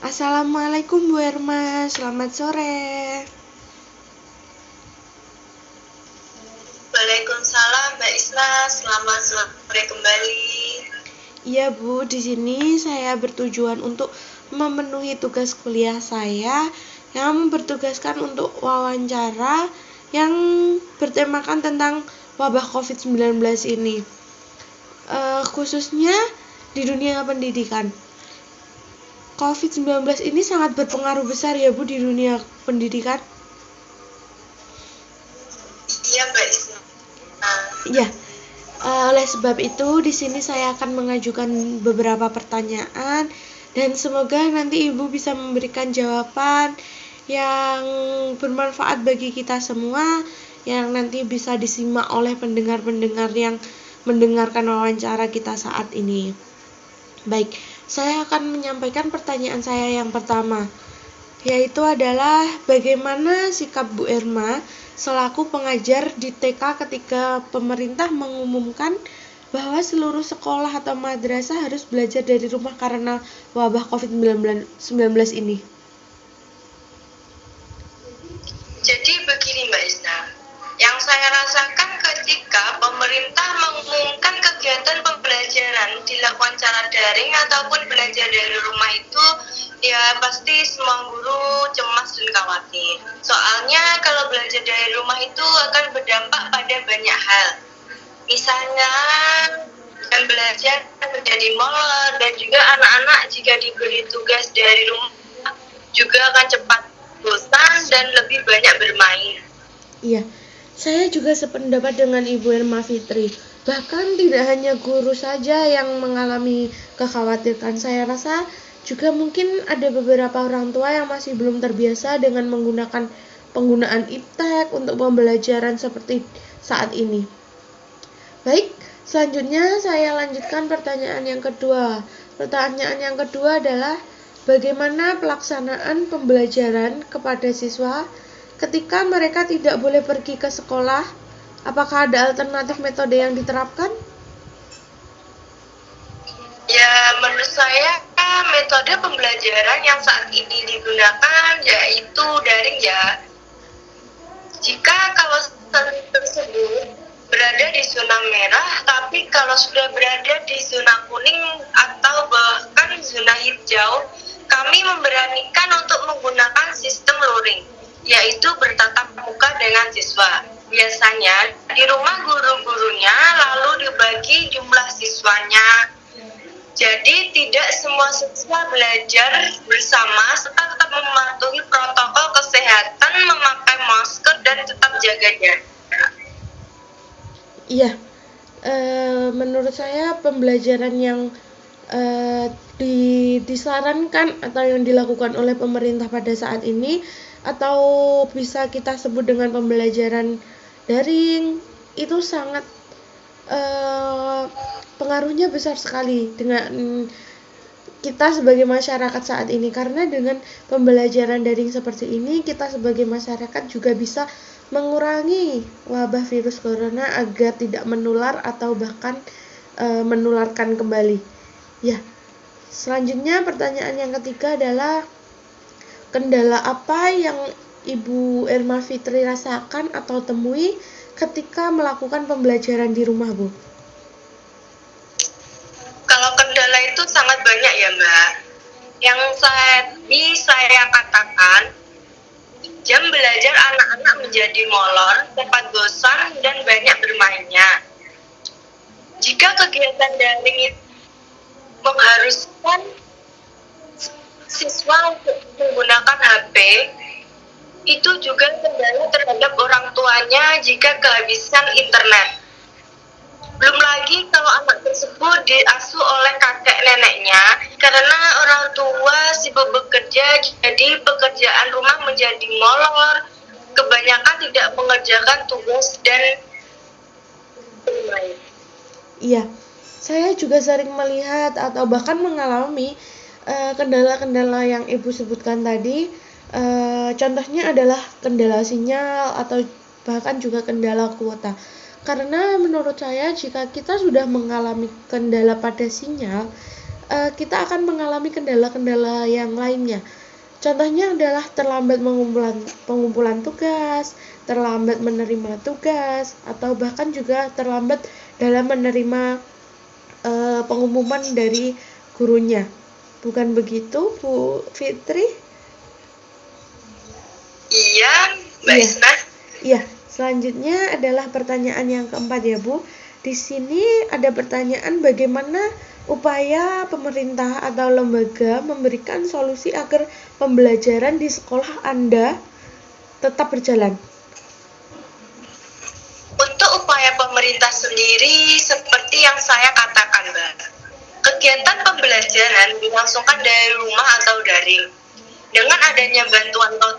Assalamualaikum Bu Erma, selamat sore. Waalaikumsalam Mbak Isna, selamat sore kembali. Iya Bu, di sini saya bertujuan untuk memenuhi tugas kuliah saya yang bertugaskan untuk wawancara yang bertemakan tentang wabah COVID-19 ini. Khususnya di dunia pendidikan. COVID-19 ini sangat berpengaruh besar ya Bu di dunia pendidikan. Iya Mbak Isna. Iya. Oleh sebab itu di sini saya akan mengajukan beberapa pertanyaan dan semoga nanti Ibu bisa memberikan jawaban yang bermanfaat bagi kita semua yang nanti bisa disimak oleh pendengar-pendengar yang mendengarkan wawancara kita saat ini. Baik, saya akan menyampaikan pertanyaan saya yang pertama, yaitu adalah bagaimana sikap Bu Erma selaku pengajar di TK ketika pemerintah mengumumkan bahwa seluruh sekolah atau madrasah harus belajar dari rumah karena wabah COVID-19 ini. Jadi begini Mbak Isna, yang saya rasakan ketika pemerintah mengumumkan kegiatan pembelajaran dilakukan secara daring ataupun belajar dari rumah itu, ya pasti semua guru cemas dan khawatir. Soalnya kalau belajar dari rumah itu akan berdampak pada banyak hal. Misalnya dan belajar menjadi molor, dan juga anak-anak jika diberi tugas dari rumah juga akan cepat bosan dan lebih banyak bermain. Iya, saya juga sependapat dengan Ibu Erma Fitri. Bahkan tidak hanya guru saja yang mengalami kekhawatiran. Saya rasa juga mungkin ada beberapa orang tua yang masih belum terbiasa dengan menggunakan penggunaan iptek untuk pembelajaran seperti saat ini. Baik, selanjutnya saya lanjutkan pertanyaan yang kedua. Pertanyaan yang kedua adalah bagaimana pelaksanaan pembelajaran kepada siswa ketika mereka tidak boleh pergi ke sekolah? Apakah ada alternatif metode yang diterapkan? Ya, menurut saya metode pembelajaran yang saat ini digunakan yaitu daring ya. Jika kawasan tersebut berada di zona merah, tapi kalau sudah berada di zona kuning atau bahkan zona hijau, kami memberanikan untuk menggunakan sistem luring, yaitu bertatap muka dengan siswa. Biasanya di rumah guru-gurunya lalu dibagi jumlah siswanya. Jadi tidak semua siswa belajar bersama serta tetap mematuhi protokol kesehatan, memakai masker dan tetap jaga jarak. Iya, menurut saya pembelajaran yang disarankan atau yang dilakukan oleh pemerintah pada saat ini atau bisa kita sebut dengan pembelajaran daring itu sangat pengaruhnya besar sekali dengan kita sebagai masyarakat saat ini, karena dengan pembelajaran daring seperti ini kita sebagai masyarakat juga bisa mengurangi wabah virus corona agar tidak menular atau bahkan menularkan kembali. Ya, selanjutnya pertanyaan yang ketiga adalah kendala apa yang Ibu Erma Fitri rasakan atau temui ketika melakukan pembelajaran di rumah, Bu? Kalau kendala itu sangat banyak ya Mbak. Yang saya katakan, jam belajar anak-anak menjadi molor, cepat bosan dan banyak bermainnya. Jika kegiatan daring itu mengharuskan siswa untuk menggunakan HP, itu juga kendala terhadap orang tuanya jika kehabisan internet. Belum lagi kalau anak tersebut diasuh oleh kakek neneknya, karena orang tua sibuk bekerja, jadi pekerjaan rumah menjadi molor, kebanyakan tidak mengerjakan tugas dan bermain. Iya, saya juga sering melihat atau bahkan mengalami kendala-kendala yang Ibu sebutkan tadi. Contohnya adalah kendala sinyal atau bahkan juga kendala kuota. Karena menurut saya jika kita sudah mengalami kendala pada sinyal, kita akan mengalami kendala-kendala yang lainnya. Contohnya adalah terlambat pengumpulan tugas, terlambat menerima tugas, atau bahkan juga terlambat dalam menerima pengumuman dari gurunya. Bukan begitu, Bu Fitri? Iya, Mbak Isna. Iya, selanjutnya adalah pertanyaan yang keempat ya, Bu. Di sini ada pertanyaan bagaimana upaya pemerintah atau lembaga memberikan solusi agar pembelajaran di sekolah Anda tetap berjalan. Untuk upaya pemerintah sendiri, seperti yang saya katakan, Mbak, kegiatan pembelajaran dilangsungkan dari rumah atau daring. Dengan adanya bantuan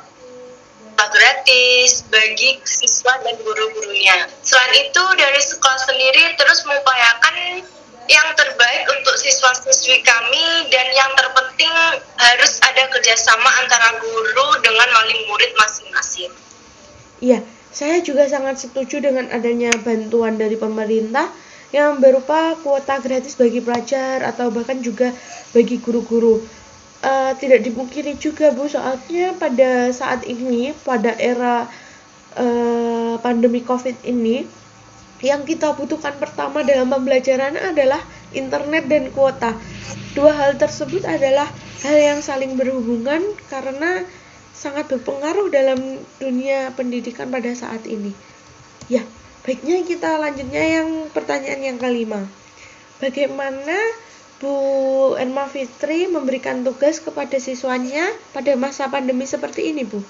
gratis bagi siswa dan guru-gurunya. Selain itu, dari sekolah sendiri terus mengupayakan yang terbaik untuk siswa-siswi kami, dan yang terpenting harus ada kerjasama antara guru dengan wali murid masing-masing. Iya, saya juga sangat setuju dengan adanya bantuan dari pemerintah yang berupa kuota gratis bagi pelajar atau bahkan juga bagi guru-guru. Tidak dipungkiri juga, Bu, soalnya pada saat ini, pada era pandemi COVID ini, yang kita butuhkan pertama dalam pembelajaran adalah internet dan kuota. Dua hal tersebut adalah hal yang saling berhubungan karena sangat berpengaruh dalam dunia pendidikan pada saat ini. Ya, baiknya kita lanjutnya yang pertanyaan yang kelima. Bagaimana Bu Erma Fitri memberikan tugas kepada siswanya pada masa pandemi seperti ini, Bu?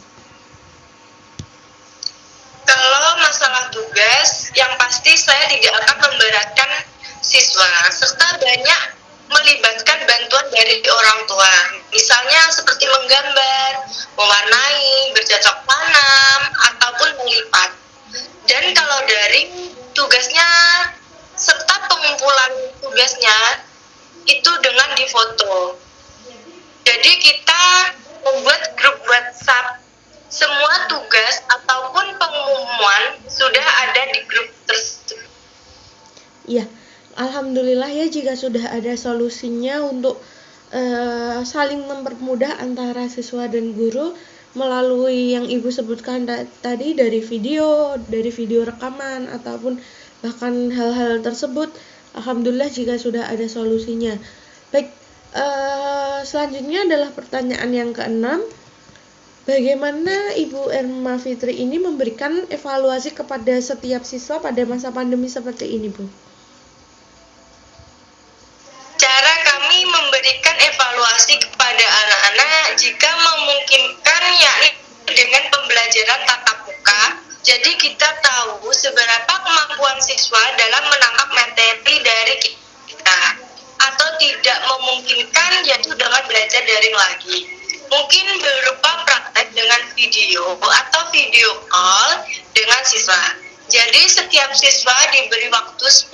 Kalau masalah tugas, yang pasti saya tidak akan memberatkan siswa, serta banyak melibatkan bantuan dari orang tua. Misalnya seperti menggambar, mewarnai, bercocok tanam, ataupun melipat. Dan kalau daring, tugasnya serta pengumpulan tugasnya itu dengan difoto. Jadi kita membuat grup WhatsApp, semua tugas ataupun pengumuman sudah ada di grup tersebut. Iya, alhamdulillah ya jika sudah ada solusinya untuk saling mempermudah antara siswa dan guru melalui yang Ibu sebutkan tadi dari video rekaman ataupun bahkan hal-hal tersebut. Alhamdulillah jika sudah ada solusinya. Baik, selanjutnya adalah pertanyaan yang keenam. Bagaimana Ibu Erma Fitri ini memberikan evaluasi kepada setiap siswa pada masa pandemi seperti ini, Bu? Cara kami memberikan evaluasi kepada anak-anak jika memungkinkan, yakni dengan pembelajaran tatap muka. Jadi kita tahu seberapa kemampuan siswa dalam menangkap materi dari kita, atau tidak memungkinkan yaitu dengan belajar daring lagi. Mungkin berupa praktek dengan video atau video call dengan siswa. Jadi setiap siswa diberi waktu 10-15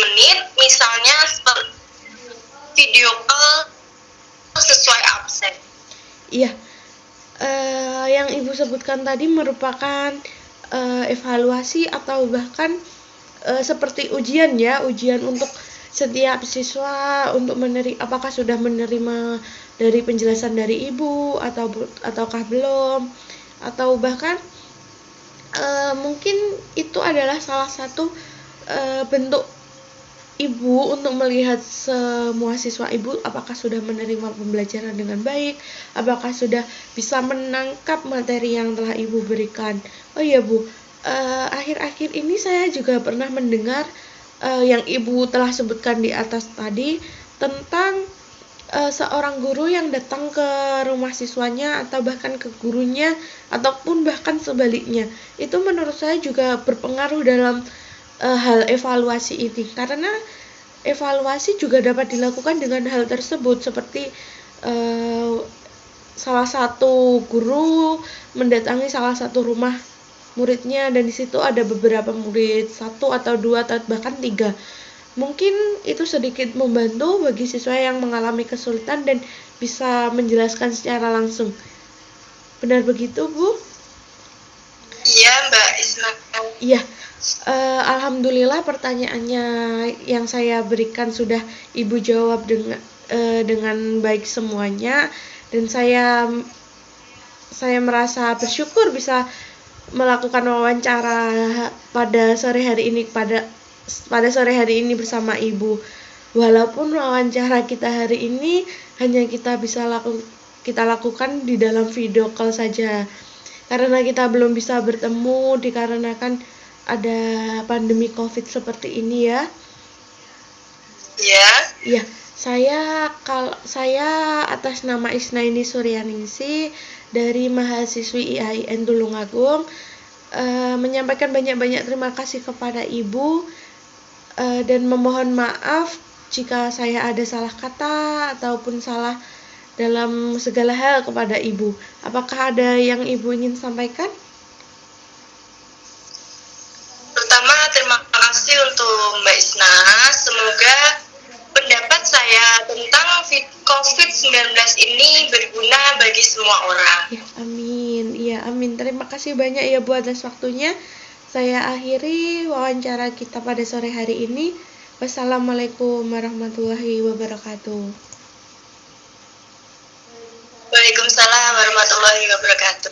menit, misalnya video call sesuai absen. Iya, yang Ibu sebutkan tadi merupakan evaluasi atau bahkan seperti ujian ya, ujian untuk setiap siswa untuk apakah sudah menerima dari penjelasan dari Ibu ataukah belum, atau bahkan mungkin itu adalah salah satu bentuk Ibu untuk melihat semua siswa Ibu apakah sudah menerima pembelajaran dengan baik, apakah sudah bisa menangkap materi yang telah Ibu berikan. Oh iya, Bu, akhir-akhir ini saya juga pernah mendengar yang Ibu telah sebutkan di atas tadi tentang seorang guru yang datang ke rumah siswanya atau bahkan ke gurunya ataupun bahkan sebaliknya. Itu menurut saya juga berpengaruh dalam hal evaluasi ini, karena evaluasi juga dapat dilakukan dengan hal tersebut, seperti salah satu guru mendatangi salah satu rumah muridnya dan di situ ada beberapa murid, 1 atau 2 atau bahkan 3. Mungkin itu sedikit membantu bagi siswa yang mengalami kesulitan dan bisa menjelaskan secara langsung. Benar begitu, Bu? Iya, Mbak Isma. Iya, alhamdulillah pertanyaannya yang saya berikan sudah Ibu jawab dengan baik semuanya, dan saya merasa bersyukur bisa melakukan wawancara pada sore hari ini bersama Ibu. Walaupun wawancara kita hari ini hanya kita lakukan di dalam video call saja, karena kita belum bisa bertemu dikarenakan ada pandemi COVID seperti ini ya. Ya. Iya, saya atas nama Isnaini Suryaningsih dari mahasiswi IAIN Tulungagung menyampaikan banyak-banyak terima kasih kepada Ibu, dan memohon maaf jika saya ada salah kata ataupun salah dalam segala hal kepada Ibu. Apakah ada yang Ibu ingin sampaikan? Pertama, terima kasih untuk Mbak Isna. Semoga pendapat saya tentang COVID-19 ini berguna bagi semua orang. Ya, amin. Iya, amin. Terima kasih banyak ya Bu atas waktunya. Saya akhiri wawancara kita pada sore hari ini. Wassalamualaikum warahmatullahi wabarakatuh. Waalaikumsalam warahmatullahi wabarakatuh.